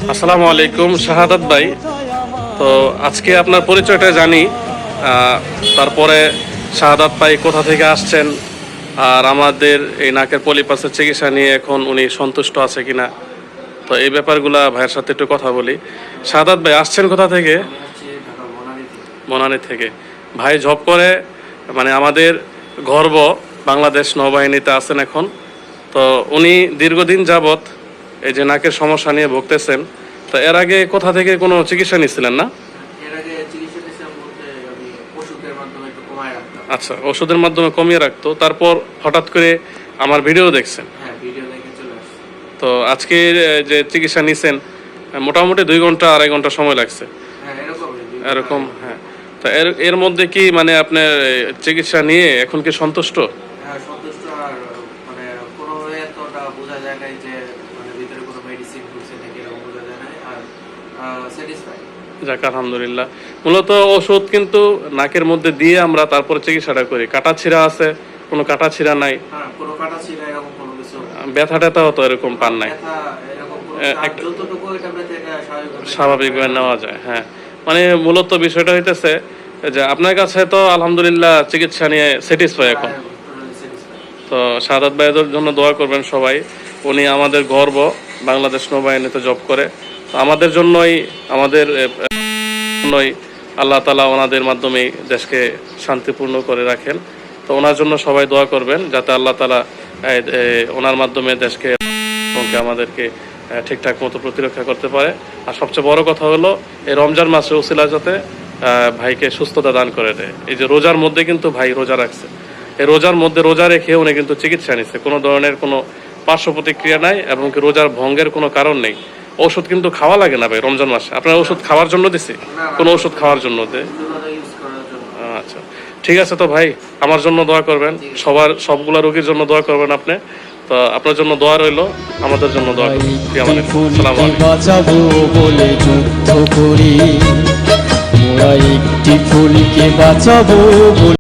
আসসালামু আলাইকুম শাহাদাত ভাই। তো আজকে আপনার পরিচয়টা জানি, তারপরে শাহাদাত ভাই কোথা থেকে আসছেন আর আমাদের এই নাকের পলিপাসের চিকিৎসা নিয়ে এখন উনি সন্তুষ্ট আছে কিনা, তো এই ব্যাপারগুলা ভাইয়ের সাথে একটু কথা বলি। শাহাদাত ভাই আসছেন কোথা থেকে? বনানী থেকে। ভাই জব করে, মানে আমাদের গর্ব, বাংলাদেশ নৌবাহিনীতে আছেন এখন। তো উনি দীর্ঘদিন যাবত এই যে নাকের সমস্যা নিয়ে ভুগতেছেন। তো এর আগে কোথা থেকে কোনো চিকিৎসা নিচ্ছিলেন না? আচ্ছা, ওষুধের মাধ্যমে কমিয়ে রাখতো, তারপর হঠাৎ করে আমার ভিডিও দেখছেন। তো আজকে যে চিকিৎসা নিছেন মোটামুটি 2 ঘন্টা 2.5 ঘন্টা সময় লাগছে এরকম। হ্যাঁ, তো এর মধ্যে কি মানে আপনার চিকিৎসা নিয়ে এখন কি সন্তুষ্ট? যাক আলহামদুলিল্লাহ। মূলত ওষুধ কিন্তু নাকের মধ্যে দিয়ে আমরা তারপর চিকিৎসাটা করি। কাটা ছিঁড়া আছে? কোনো কাটা ছিঁড়া নাই? ব্যথা ট্যাথাও তো এরকম পান নাই? স্বাভাবিকভাবে নেওয়া যায়। হ্যাঁ, মানে মূলত বিষয়টা হইতেছে যে আপনার কাছে তো আলহামদুলিল্লাহ চিকিৎসা নিয়ে স্যাটিসফাই এখন। তো শাহাদাত ভাইয়ের জন্য দোয়া করবেন সবাই। উনি আমাদের গর্ব, বাংলাদেশ নৌবাহিনীতে জব করে। তো আমাদের জন্যই আল্লাহ তাআলা ওনাদের মাধ্যমেই দেশকে শান্তিপূর্ণ করে রাখেন। তো ওনার জন্য সবাই দোয়া করবেন যাতে আল্লাহ তাআলা ওনার মাধ্যমে দেশকে আমাদেরকে ঠিকঠাক মতো প্রতিরক্ষা করতে পারে। আর সবচেয়ে বড় কথা হলো এই রমজান মাসে উসিলা যাতে ভাইকে সুস্থতা দান করে দেয়। এই যে রোজার মধ্যে কিন্তু ভাই রোজা রাখছে, এই রোজার মধ্যে রোজা রেখে উনি কিন্তু চিকিৎসা নিচ্ছে, কোনো ধরনের কোনো পার্শ্ব প্রতিক্রিয়া নাই এবং কি রোজার ভঙ্গের কোনো কারণ নেই। ওষুধ কিন্তু খাওয়া লাগে না ভাই রমজান মাসে। আপনার ওষুধ খাওয়ার জন্য দিছি? কোনো ওষুধ খাওয়ার জন্য দে? আচ্ছা, ঠিক আছে। তো ভাই আমার জন্য দোয়া করবেন, সবগুলা রোগীর জন্য দোয়া করবেন আপনি। তো আপনার জন্য দোয়া রইল, আমাদের জন্য দোয়া করবেন। বাঁচাবো বলে যুদ্ধ করি, মোরা একটি ফুলকে বাঁচাবো।